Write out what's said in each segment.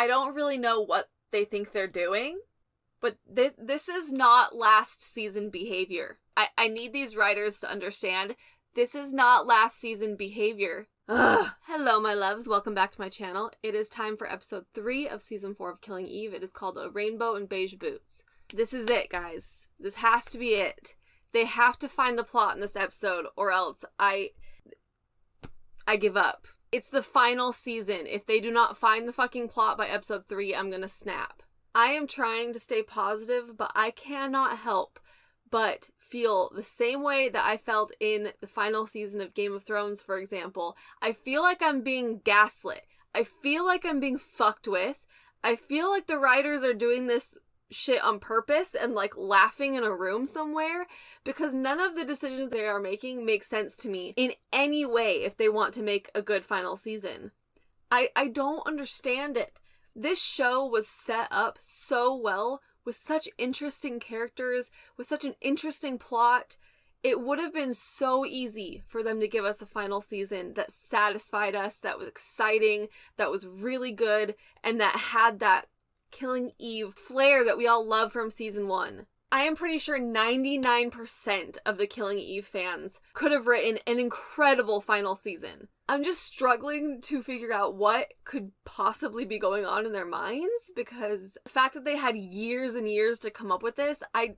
I don't really know what they think they're doing, but this is not last season behavior. I need these writers to understand this is not last season behavior. Ugh. Hello, my loves. Welcome back to my channel. It is time for episode 3 of season 4 of Killing Eve. It is called A Rainbow in Beige Boots. This is it, guys. This has to be it. They have to find the plot in this episode, or else I give up. It's the final season. If they do not find the fucking plot by episode 3, I'm gonna snap. I am trying to stay positive, but I cannot help but feel the same way that I felt in the final season of Game of Thrones, for example. I feel like I'm being gaslit. I feel like I'm being fucked with. I feel like the writers are doing this shit on purpose and like laughing in a room somewhere, because none of the decisions they are making make sense to me in any way if they want to make a good final season. I don't understand it. This show was set up so well, with such interesting characters, with such an interesting plot. It would have been so easy for them to give us a final season that satisfied us, that was exciting, that was really good, and that had that Killing Eve flair that we all love from season 1. I am pretty sure 99% of the Killing Eve fans could have written an incredible final season. I'm just struggling to figure out what could possibly be going on in their minds, because the fact that they had years and years to come up with this, I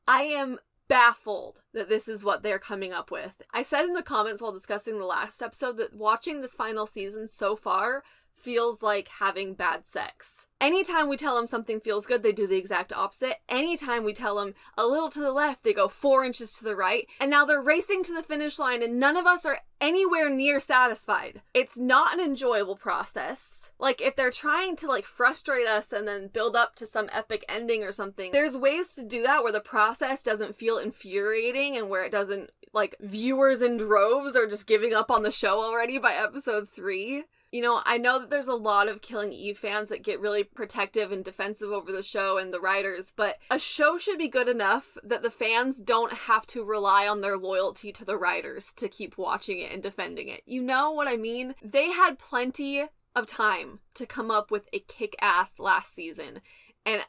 am baffled that this is what they're coming up with. I said in the comments while discussing the last episode that watching this final season so far feels like having bad sex. Anytime we tell them something feels good, they do the exact opposite. Anytime we tell them a little to the left, they go 4 inches to the right. And now they're racing to the finish line and none of us are anywhere near satisfied. It's not an enjoyable process. Like, if they're trying to like frustrate us and then build up to some epic ending or something, there's ways to do that where the process doesn't feel infuriating and where it doesn't, like, viewers in droves are just giving up on the show already by episode 3. You know, I know that there's a lot of Killing Eve fans that get really protective and defensive over the show and the writers, but a show should be good enough that the fans don't have to rely on their loyalty to the writers to keep watching it and defending it. You know what I mean? They had plenty of time to come up with a kick-ass last season, and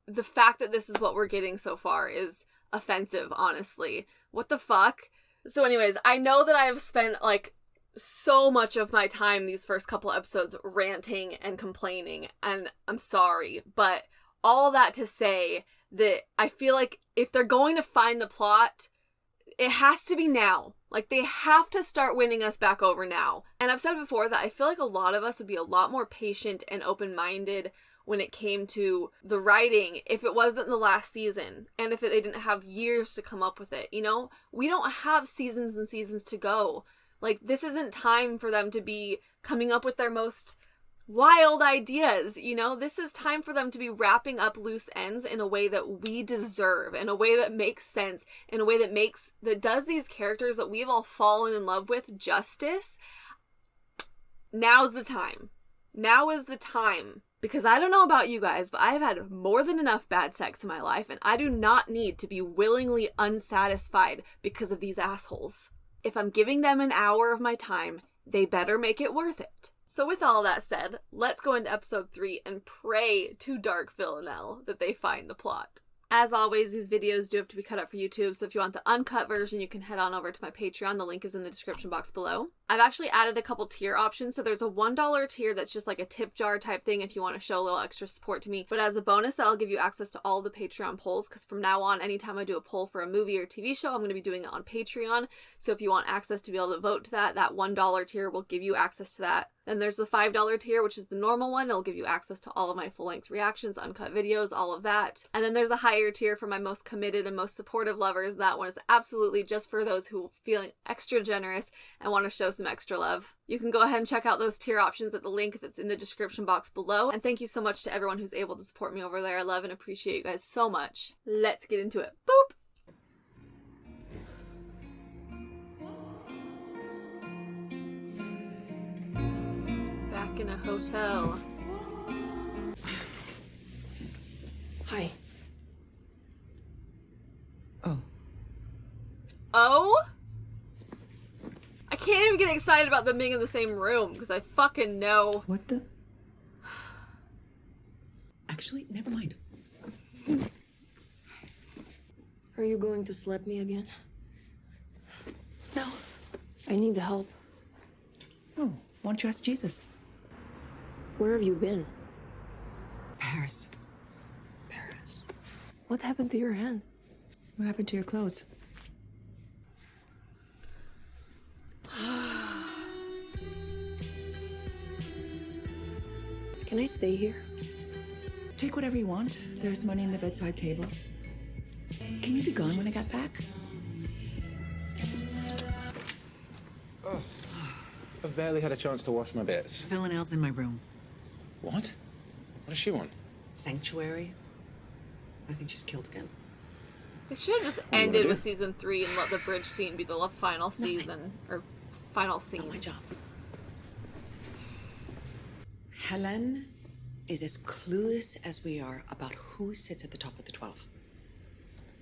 the fact that this is what we're getting so far is offensive, honestly. What the fuck? So anyways, I know that I have spent, like, so much of my time these first couple episodes ranting and complaining, and I'm sorry, but all that to say that I feel like if they're going to find the plot, it has to be now. Like, they have to start winning us back over now. And I've said before that I feel like a lot of us would be a lot more patient and open-minded when it came to the writing if it wasn't the last season, and if they didn't have years to come up with it, you know? We don't have seasons and seasons to go. Like, this isn't time for them to be coming up with their most wild ideas, you know? This is time for them to be wrapping up loose ends in a way that we deserve, in a way that makes sense, in a way that does these characters that we've all fallen in love with justice. Now's the time. Now is the time. Because I don't know about you guys, but I've had more than enough bad sex in my life, and I do not need to be willingly unsatisfied because of these assholes. If I'm giving them an hour of my time, they better make it worth it. So with all that said, let's go into episode 3 and pray to Dark Villanelle that they find the plot. As always, these videos do have to be cut up for YouTube, so if you want the uncut version, you can head on over to my Patreon. The link is in the description box below. I've actually added a couple tier options, so there's a $1 tier that's just like a tip jar type thing if you want to show a little extra support to me. But as a bonus, that'll give you access to all the Patreon polls, because from now on, anytime I do a poll for a movie or TV show, I'm going to be doing it on Patreon. So if you want access to be able to vote to that $1 tier will give you access to that. Then there's the $5 tier, which is the normal one. It'll give you access to all of my full-length reactions, uncut videos, all of that. And then there's a higher tier for my most committed and most supportive lovers. That one is absolutely just for those who are feeling extra generous and want to show some extra love. You can go ahead and check out those tier options at the link that's in the description box below. And thank you so much to everyone who's able to support me over there. I love and appreciate you guys so much. Let's get into it. Boop! Back in a hotel. Hi. Oh. Oh? I can't even get excited about them being in the same room because I fucking know. What the? Actually, never mind. Are you going to slap me again? No. I need the help. Oh, why don't you ask Jesus? Where have you been? Paris. Paris. What happened to your hand? What happened to your clothes? Can I stay here? Take whatever you want. There's money in the bedside table. Can you be gone when I get back? Oh, I've barely had a chance to wash my bits. Villanelle's in my room. What? What does she want? Sanctuary. I think she's killed again. They should have just ended with season 3 and let the bridge scene be the final season, or final scene. Not my job. Helene is as clueless as we are about who sits at the top of the 12.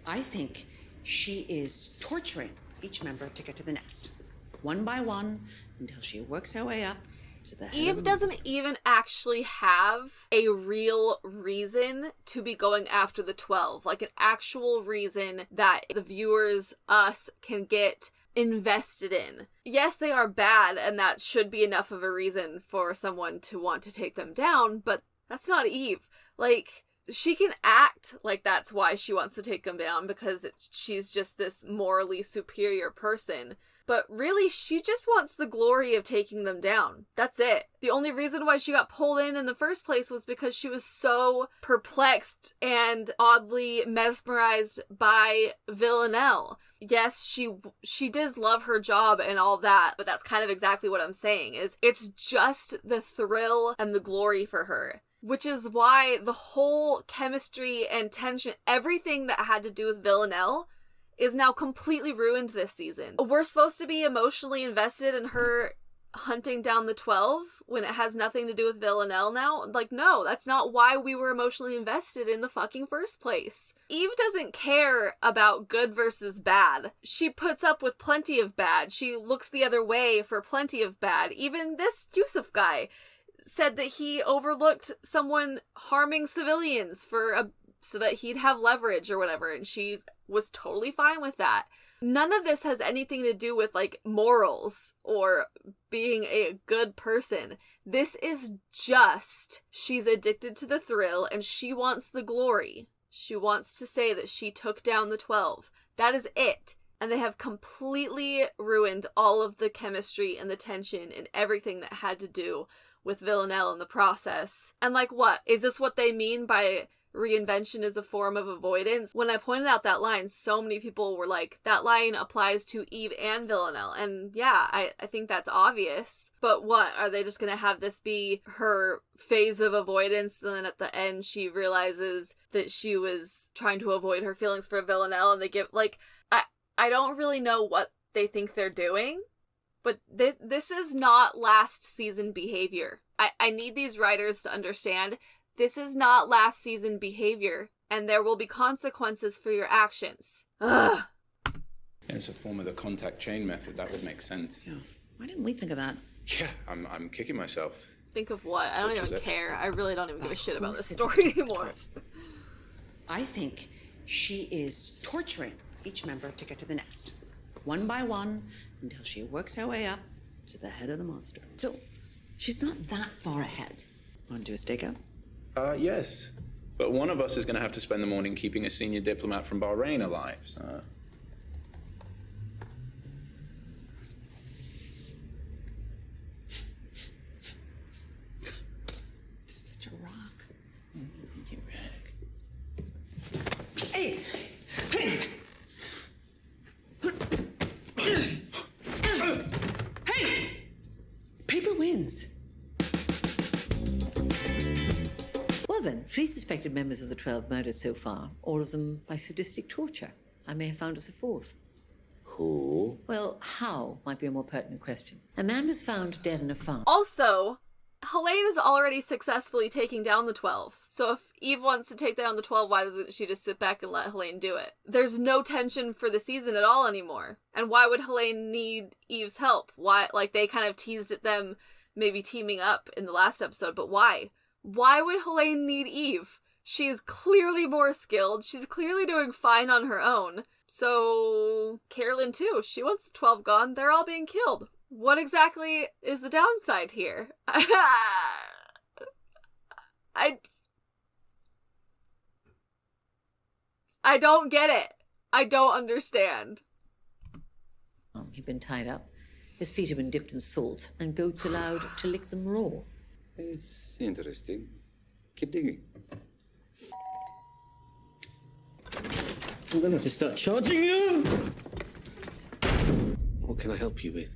I think she is torturing each member to get to the next, one by one, until she works her way up to the head Eve of the doesn't monster. even actually have a real reason to be going after the 12. Like, an actual reason that the viewers, us, can get invested in. Yes, they are bad, and that should be enough of a reason for someone to want to take them down, but that's not Eve. Like, she can act like that's why she wants to take them down, because she's just this morally superior person. But really, she just wants the glory of taking them down. That's it. The only reason why she got pulled in the first place was because she was so perplexed and oddly mesmerized by Villanelle. Yes, she does love her job and all that, but that's kind of exactly what I'm saying, is it's just the thrill and the glory for her. Which is why the whole chemistry and tension, everything that had to do with Villanelle, is now completely ruined this season. We're supposed to be emotionally invested in her hunting down the 12 when it has nothing to do with Villanelle now. Like, no, that's not why we were emotionally invested in the fucking first place. Eve doesn't care about good versus bad. She puts up with plenty of bad. She looks the other way for plenty of bad. Even this Yusuf guy said that he overlooked someone harming civilians so that he'd have leverage or whatever, and she was totally fine with that. None of this has anything to do with, like, morals or being a good person. This is just, she's addicted to the thrill and she wants the glory. She wants to say that she took down the 12. That is it. And they have completely ruined all of the chemistry and the tension and everything that had to do with Villanelle in the process. And, like, what? Is this what they mean by reinvention is a form of avoidance? When I pointed out that line, so many people were like, that line applies to Eve and Villanelle. And yeah, I think that's obvious. But what? Are they just gonna have this be her phase of avoidance, and then at the end she realizes that she was trying to avoid her feelings for Villanelle, and they give, like, I don't really know what they think they're doing. But this is not last season behavior. I need these writers to understand this is not last season behavior, and there will be consequences for your actions. Ugh. It's a form of the contact chain method. That would make sense. Yeah. Why didn't we think of that? Yeah, I'm kicking myself. Think of what? I don't Which even is care. I really don't even give a shit about this Who sits story at the top anymore. of 12? I think she is torturing each member to get to the next, one by one, until she works her way up to the head of the monster. So, she's not that far ahead. Want to do a stakeout? Yes. But one of us is going to have to spend the morning keeping a senior diplomat from Bahrain alive, so... Such a rock. You rag. Hey! Hey! Hey! Paper wins. Well then, 3 suspected members of the 12 murdered so far, all of them by sadistic torture. I may have found us a 4th. Cool. Well, how might be a more pertinent question. A man was found dead in a farm. Also, Helene is already successfully taking down the 12. So if Eve wants to take down the 12, why doesn't she just sit back and let Helene do it? There's no tension for the season at all anymore. And why would Helene need Eve's help? Why? Like, they kind of teased at them maybe teaming up in the last episode, but why? Why would Helene need Eve? She's clearly more skilled. She's clearly doing fine on her own. So, Carolyn too. She wants the 12 gone. They're all being killed. What exactly is the downside here? I don't get it. I don't understand. He'd been tied up. His feet had been dipped in salt, and goats allowed to lick them raw. It's interesting. Keep digging. I'm gonna have to start charging you! What can I help you with?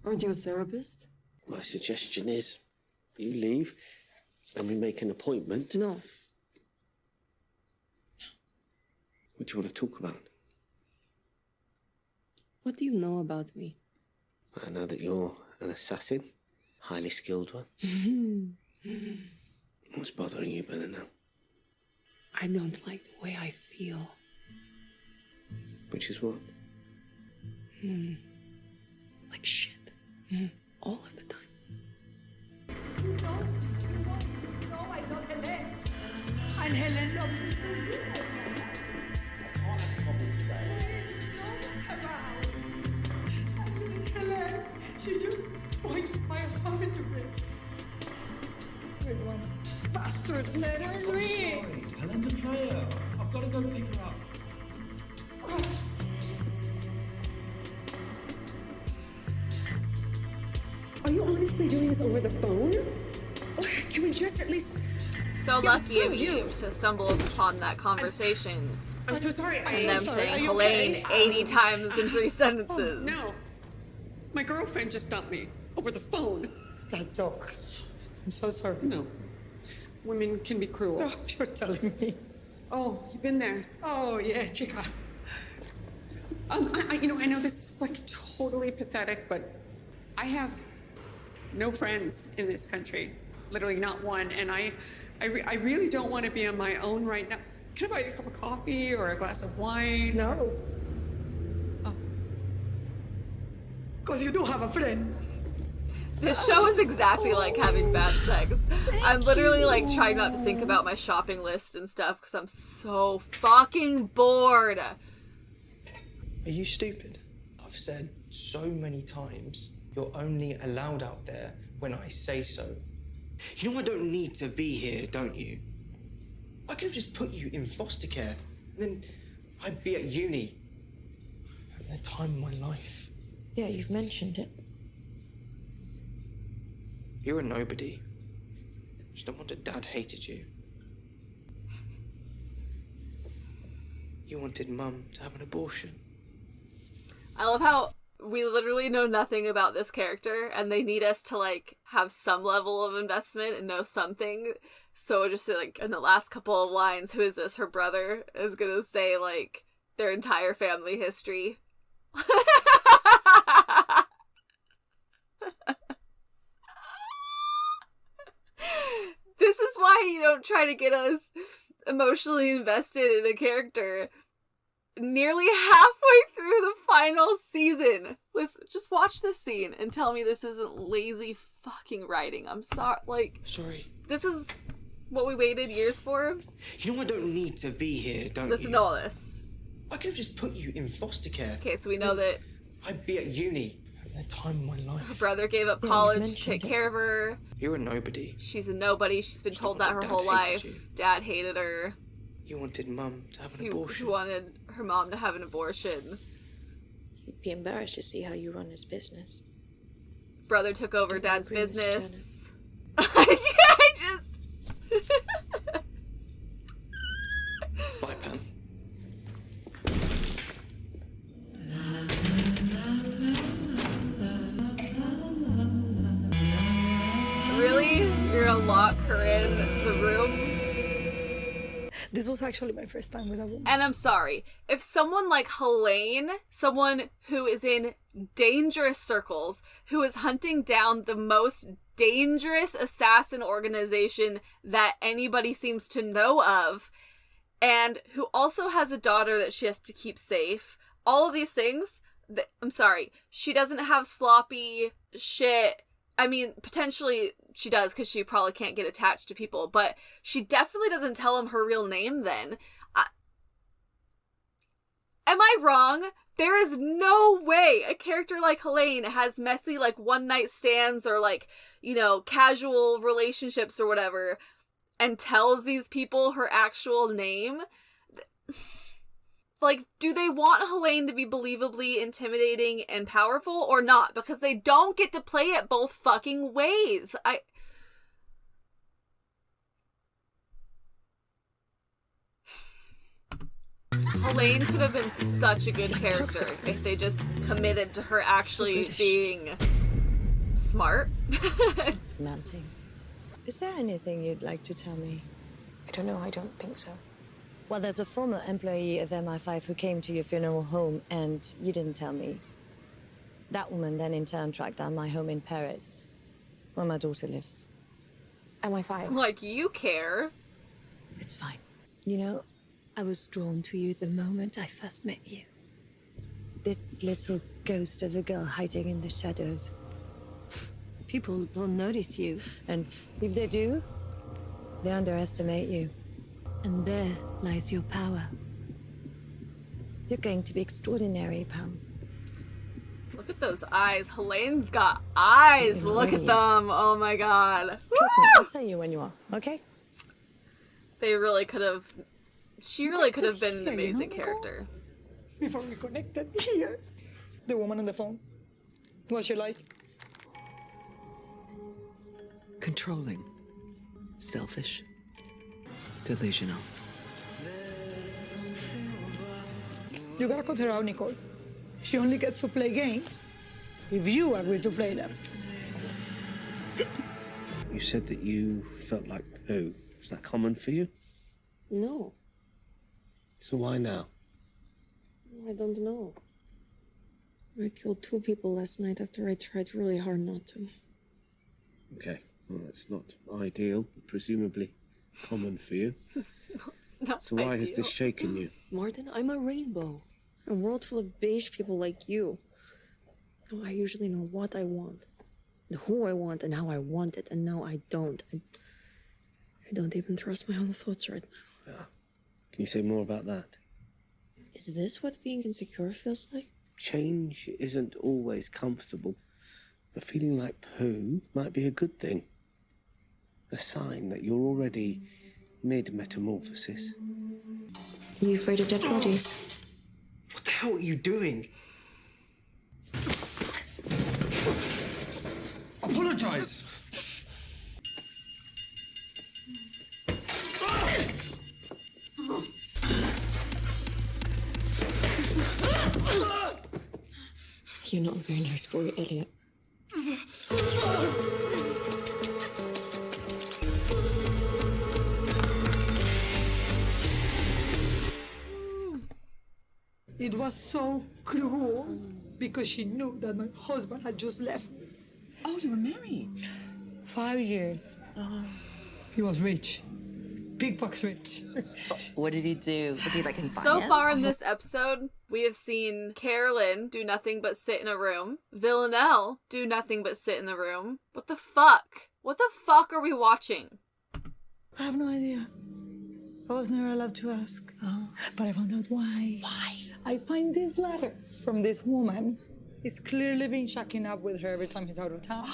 Aren't you a therapist? My suggestion is you leave and we make an appointment. No. What do you want to talk about? What do you know about me? I know that you're an assassin, highly skilled one. What's bothering you, Villanelle? I don't like the way I feel. Which is what? Like shit. All of the time. You know I love Helene. And Helene loves me so good. I can't have trouble today. I mean, Helene, she just pointed my heart to bits. Good one. Bastard, let her leave. Sorry, Helen's a player. I've got to go pick her up. Are you honestly doing this over the phone? Or can we just at least... So lucky of you to stumble upon that conversation. I'm so sorry. And them saying Helene 80 times in 3 sentences. No. My girlfriend just dumped me over the phone. That dog. I'm so sorry. No. Women can be cruel. Oh, you're telling me. Oh, you've been there. Oh, yeah, chica. I know this is like totally pathetic, but I have no friends in this country. Literally not one. And I really don't want to be on my own right now. Can I buy you a cup of coffee or a glass of wine? No. Oh. Because you do have a friend. This show is exactly like having bad sex. I'm literally like trying not to think about my shopping list and stuff because I'm so fucking bored. Are you stupid? I've said so many times, you're only allowed out there when I say so. You know I don't need to be here, don't you? I could have just put you in foster care, then I'd be at uni. At the time of my life. Yeah, you've mentioned it. You're a nobody. Just no wonder Dad hated you. You wanted Mum to have an abortion. I love how we literally know nothing about this character and they need us to like have some level of investment and know something. So just like in the last couple of lines, who is this? Her brother is gonna say like their entire family history. This is why you don't try to get us emotionally invested in a character nearly halfway through the final season. Listen, just watch this scene and tell me this isn't lazy fucking writing. I'm sorry. This is what we waited years for. You know I don't need to be here, don't you? Listen to all this. I could have just put you in foster care. Okay, so we know that I'd be at uni at the time of my life. her brother gave up college to take care of her. You're a nobody. She's a nobody. She's been told that her whole life. Dad hated her. You wanted Mum to have an abortion. He wanted her mom to have an abortion. He'd be embarrassed to see how you run his business. Brother took over Dad's Bring this to business. I just... Bye, Pam. Really? You're gonna lock her in the room? This was actually my first time with a woman. And I'm sorry, if someone like Helene, someone who is in dangerous circles, who is hunting down the most dangerous assassin organization that anybody seems to know of, and who also has a daughter that she has to keep safe, all of these things, I'm sorry, she doesn't have sloppy shit I mean, potentially she does because she probably can't get attached to people, but she definitely doesn't tell him her real name then. Am I wrong? There is no way a character like Helene has messy, like, one-night stands or, like, you know, casual relationships or whatever and tells these people her actual name. Like, do they want Helene to be believably intimidating and powerful or not? Because they don't get to play it both fucking ways. Helene could have been such a good character if they just committed to her actually being smart. It's melting. Is there anything you'd like to tell me? I don't know, I don't think so. Well, there's a former employee of MI5 who came to your funeral home and you didn't tell me. That woman then in turn tracked down my home in Paris, where my daughter lives. MI5? Like, you care. It's fine. You know, I was drawn to you the moment I first met you. This little ghost of a girl hiding in the shadows. People don't notice you. And if they do, they underestimate you. And there lies your power. You're going to be extraordinary, Pam. Look at those eyes. Helene's got eyes. Look at them. Oh my god. Trust me, I'll tell you when you are, okay? They really could have... She really could have been an amazing character. Before we connected here, the woman on the phone, what's she like? Controlling. Selfish. Delusional. You gotta cut her out, Nicole. She only gets to play games if you agree to play them. You said that you felt like poo. Is that common for you? No, So why now? I don't know. I killed 2 people last night after I tried really hard not to. Okay, well, that's not ideal, but presumably common for you. It's not So why has ideal. this shaken you? Martin, I'm a rainbow. A world full of beige people like you. No, I usually know what I want, and who I want, and how I want it, and now I don't. I don't even trust my own thoughts right now. Can you say more about that? Is this what being insecure feels like? Change isn't always comfortable, but feeling like poo might be a good thing. A sign that you're already mid-metamorphosis. You afraid of dead bodies? What the hell are you doing? Apologize! You're not a very nice boy, Elliot. It was so cruel because she knew that my husband had just left me. Oh, you were married? 5 years. He was rich. Big bucks rich. What did he do? Was he like in finance? So far in this episode, we have seen Carolyn do nothing but sit in a room. Villanelle do nothing but sit in the room. What the fuck? What the fuck are we watching? I have no idea. I was never allowed to ask. But I found out why. Why? I find these letters from this woman. He's clearly been shacking up with her every time he's out of town.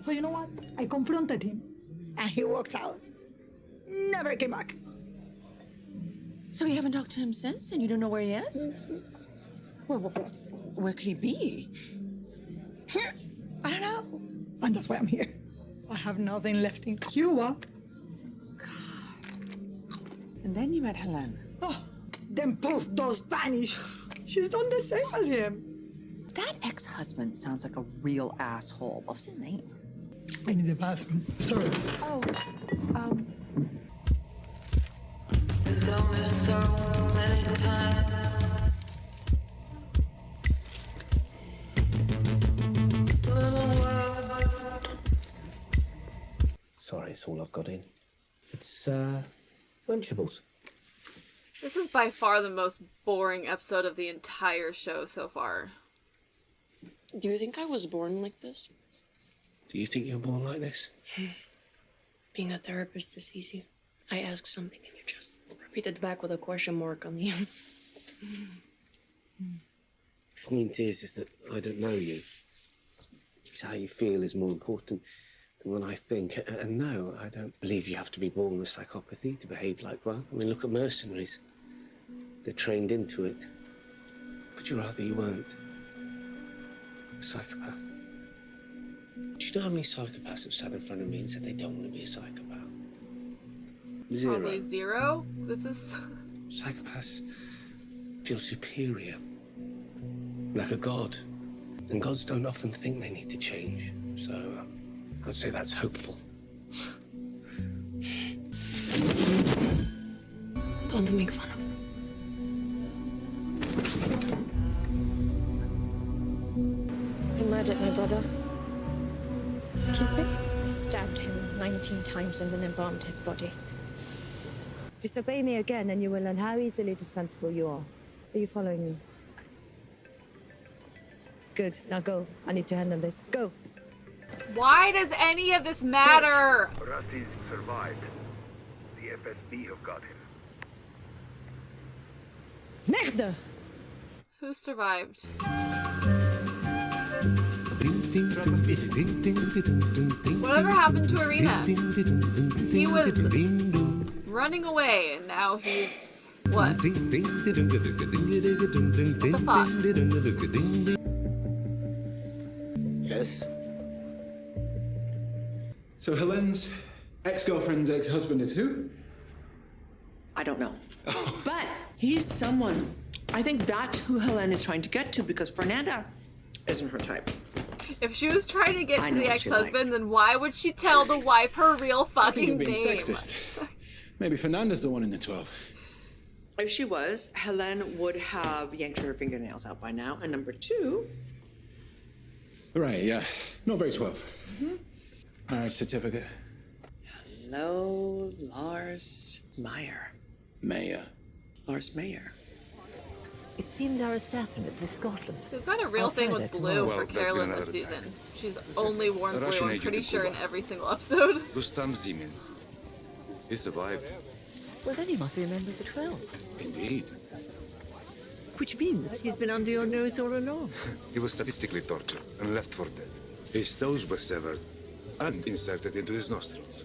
So you know what? I confronted him. And he walked out. Never came back. So you haven't talked to him since, and you don't know where he is? Where could he be? I don't know. And that's why I'm here. I have nothing left in Cuba. And then you met Helene. Oh, then both those vanish. She's done the same as him. That ex-husband sounds like a real asshole. What was his name? I need the bathroom. Sorry. Oh, There's only so many times. Sorry, it's all I've got in. It's, Lunchables. This is by far the most boring episode of the entire show so far. Do you think I was born like this? Do you think you're born like this? Being a therapist is easy. I ask something and you just repeat it back with a question mark on the end. Point is that I don't know you. It's how you feel is more important than what I think. And no, I don't believe you have to be born with psychopathy to behave like one. I mean, look at mercenaries. They're trained into it. Would you rather you weren't a psychopath? Do you know how many psychopaths have sat in front of me and said they don't want to be a psychopath? Zero. Probably zero. This is... Psychopaths feel superior, like a god. And gods don't often think they need to change. So I'd say that's hopeful. Don't make fun of him. You murdered my brother. Excuse me? You stabbed him 19 times and then embalmed his body. Disobey me again and you will learn how easily dispensable you are. Are you following me? Good. Now go. I need to handle this. Go. Why does any of this matter? Rasis survived. The FSB have got him. Merde! Who survived? Whatever happened to Arena? He was running away and now he's... what? What the fuck? Yes? So Helene's ex-girlfriend's ex-husband is who? I don't know. But he's someone. I think that's who Helene is trying to get to because Fernanda isn't her type. If she was trying to get I to know the what she ex-husband, likes. then why would she tell the wife her real fucking You're being name? sexist. Maybe Fernanda's the one in the 12. If she was, Helene would have yanked her fingernails out by now. And number two... Right, yeah. Not very 12. Marriage certificate. Hello, Lars Meyer. Mayor. Lars Meyer. It seems our assassin is from Scotland. There's got a real I'll thing find with it blue tomorrow. for Well, that's Carolyn been this another season. time. She's only worn A blue, Russian I'm agent pretty in sure, in Cuba. every single episode. Rustam Zimin. He survived. Well, then he must be a member of the 12. Indeed. Which means he's been under your nose all along. He was sadistically tortured and left for dead. His toes were severed and inserted into his nostrils.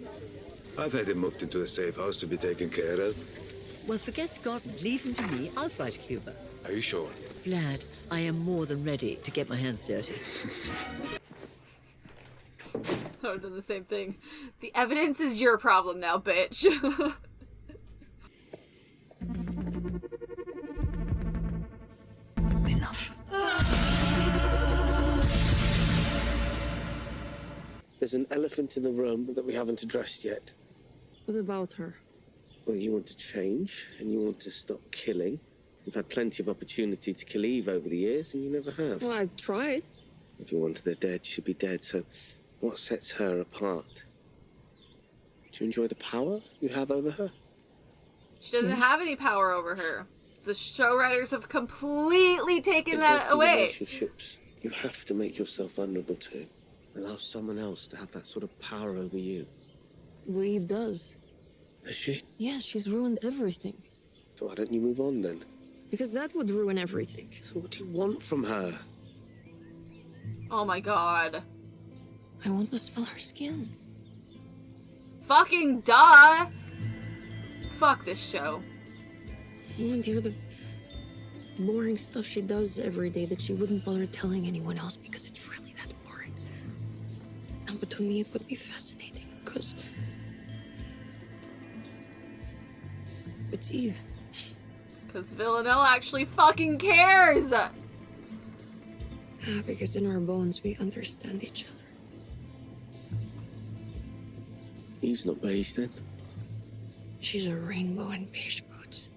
I've had him moved into a safe house to be taken care of. Well, forget Scotland. Leave him to me. I'll fly to Cuba. Are you sure? Vlad, I am more than ready to get my hands dirty. I would have done the same thing. The evidence is your problem now, bitch. Enough. There's an elephant in the room that we haven't addressed yet. What about her? Well, you want to change, and you want to stop killing. You've had plenty of opportunity to kill Eve over the years, and you never have. Well, I tried. If you wanted her dead, she'd be dead, so what sets her apart? Do you enjoy the power you have over her? She doesn't have any power over her. The show writers have completely taken In that healthy away. relationships, you have to make yourself vulnerable too. Allow someone else to have that sort of power over you. Well, Eve does. Does she? Yeah, she's ruined everything. So why don't you move on then? Because that would ruin everything. So what do you want from her? Oh my god. I want to smell her skin. Fucking duh! Fuck this show. I want to hear the boring stuff she does every day that she wouldn't bother telling anyone else because it's really that boring. And but to me it would be fascinating because it's Eve. Because Villanelle actually fucking cares! Because in our bones we understand each other. Eve's not beige then. She's a rainbow in beige boots.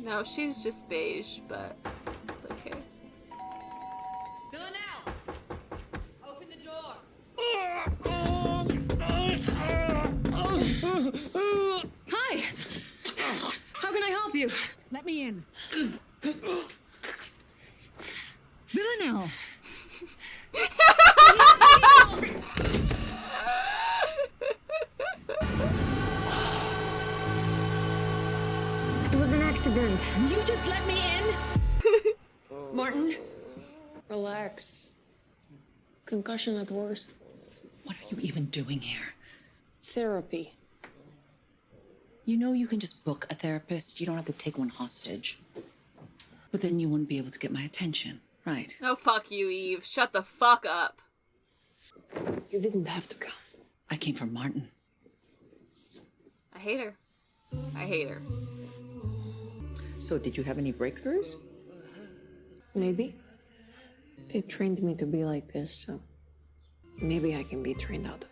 No, she's just beige, but it's okay. Villanelle! Open the door! Hi! How can I help you? Let me in. Villanelle! It was an accident. You just let me in? Martin? Relax. Concussion at worst. What are you even doing here? Therapy. You know you can just book a therapist. You don't have to take one hostage. But then you wouldn't be able to get my attention, right? Oh, fuck you, Eve. Shut the fuck up. You didn't have to come. I came for Martin. I hate her. I hate her. So did you have any breakthroughs? Maybe. It trained me to be like this, so maybe I can be trained out of it.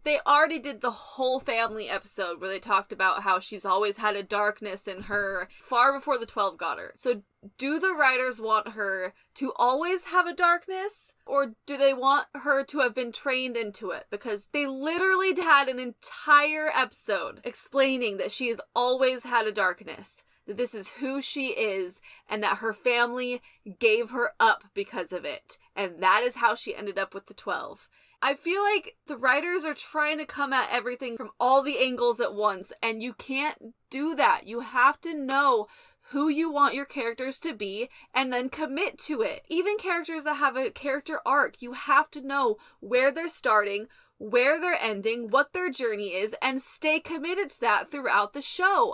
They already did the whole family episode where they talked about how she's always had a darkness in her far before the 12 got her. So do the writers want her to always have a darkness, or do they want her to have been trained into it? Because they literally had an entire episode explaining that she has always had a darkness, that this is who she is, and that her family gave her up because of it. And that is how she ended up with the 12. I feel like the writers are trying to come at everything from all the angles at once, and you can't do that. You have to know who you want your characters to be and then commit to it. Even characters that have a character arc, you have to know where they're starting, where they're ending, what their journey is, and stay committed to that throughout the show.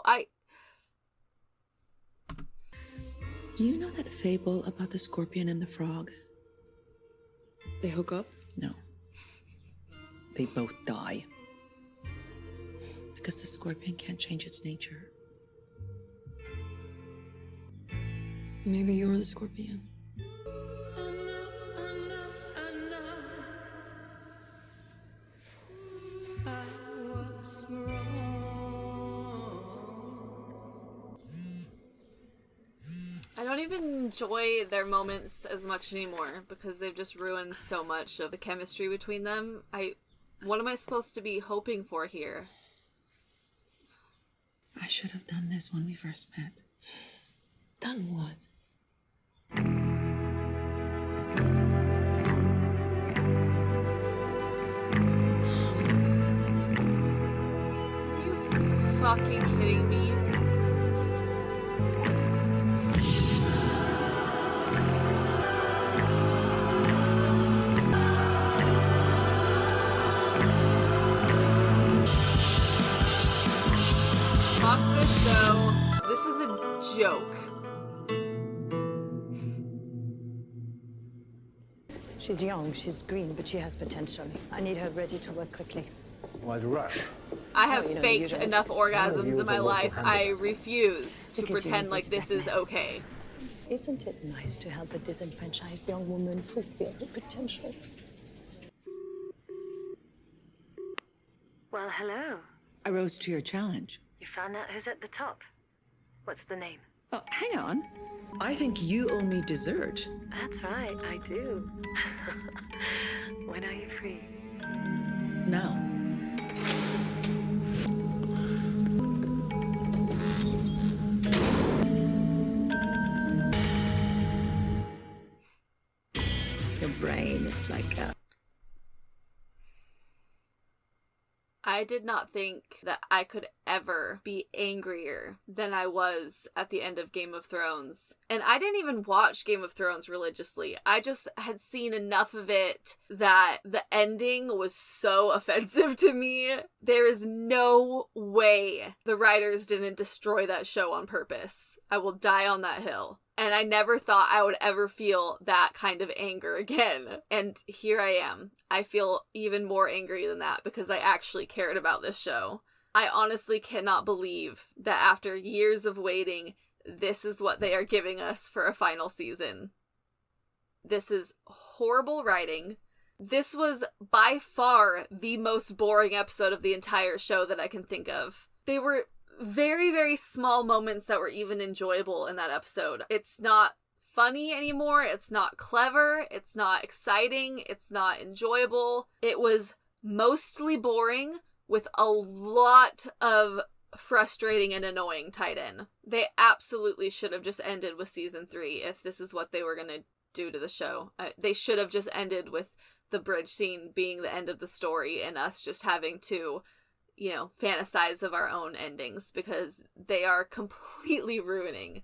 Do you know that fable about the scorpion and the frog? They hook up? No. They both die. Because the scorpion can't change its nature. Maybe you're the scorpion. I don't even enjoy their moments as much anymore because they've just ruined so much of the chemistry between them. What am I supposed to be hoping for here? I should have done this when we first met. Done what? Are you fucking kidding me? Fuck this show. This is a joke. She's young, she's green, but she has potential. I need her ready to work quickly. Why the rush? I have Well, you know, faked usually enough it's- orgasms in my life. I refuse to Because you pretend use like it this is blackmail. okay. Isn't it nice to help a disenfranchised young woman fulfill her potential? Well, hello. I rose to your challenge. You found out who's at the top. What's the name? Oh, hang on. I think you owe me dessert. That's right, I do. When are you free? Now. Your brain, it's like a... I did not think that I could ever be angrier than I was at the end of Game of Thrones. And I didn't even watch Game of Thrones religiously. I just had seen enough of it that the ending was so offensive to me. There is no way the writers didn't destroy that show on purpose. I will die on that hill. And I never thought I would ever feel that kind of anger again. And here I am. I feel even more angry than that because I actually cared about this show. I honestly cannot believe that after years of waiting, this is what they are giving us for a final season. This is horrible writing. This was by far the most boring episode of the entire show that I can think of. They were very, very small moments that were even enjoyable in that episode. It's not funny anymore. It's not clever. It's not exciting. It's not enjoyable. It was mostly boring with a lot of frustrating and annoying tied in. They absolutely should have just ended with season 3 if this is what they were going to do to the show. They should have just ended with the bridge scene being the end of the story and us just having to you know, fantasize of our own endings, because they are completely ruining.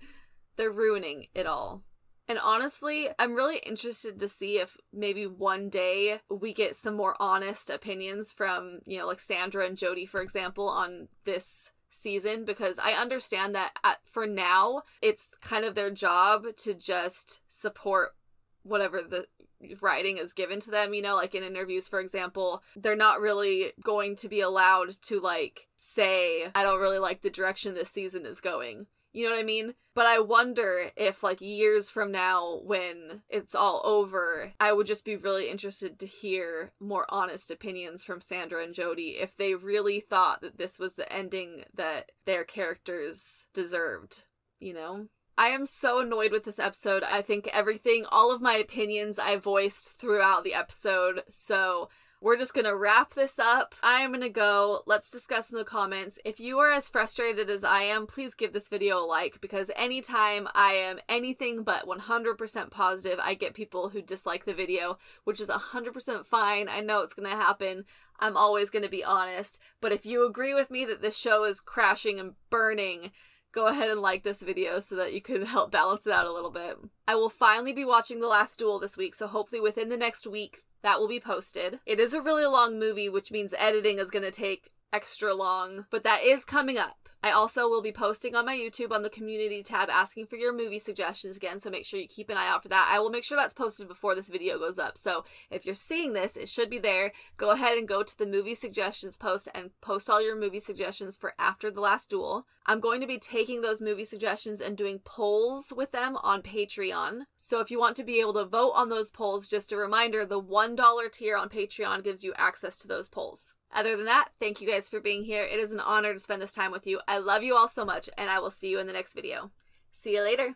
They're ruining it all. And honestly, I'm really interested to see if maybe one day we get some more honest opinions from, you know, like Sandra and Jody, for example, on this season, because I understand that for now, it's kind of their job to just support whatever the writing is given to them, you know, like in interviews, for example, they're not really going to be allowed to like say, I don't really like the direction this season is going. You know what I mean? But I wonder if, like, years from now, when it's all over, I would just be really interested to hear more honest opinions from Sandra and Jody, if they really thought that this was the ending that their characters deserved, you know? I am so annoyed with this episode. I think all of my opinions I voiced throughout the episode, so we're just gonna wrap this up. I'm gonna go. Let's discuss in the comments. If you are as frustrated as I am, please give this video a like, because anytime I am anything but 100% positive, I get people who dislike the video, which is 100% fine. I know it's gonna happen. I'm always gonna be honest. But if you agree with me that this show is crashing and burning, go ahead and like this video so that you can help balance it out a little bit. I will finally be watching The Last Duel this week, so hopefully within the next week, that will be posted. It is a really long movie, which means editing is going to take extra long, but that is coming up. I also will be posting on my YouTube on the community tab asking for your movie suggestions again, so make sure you keep an eye out for that. I will make sure that's posted before this video goes up, so if you're seeing this, it should be there. Go ahead and go to the movie suggestions post and post all your movie suggestions for after The Last Duel. I'm going to be taking those movie suggestions and doing polls with them on Patreon, so if you want to be able to vote on those polls, just a reminder, the $1 tier on Patreon gives you access to those polls. Other than that, thank you guys for being here. It is an honor to spend this time with you. I love you all so much, and I will see you in the next video. See you later.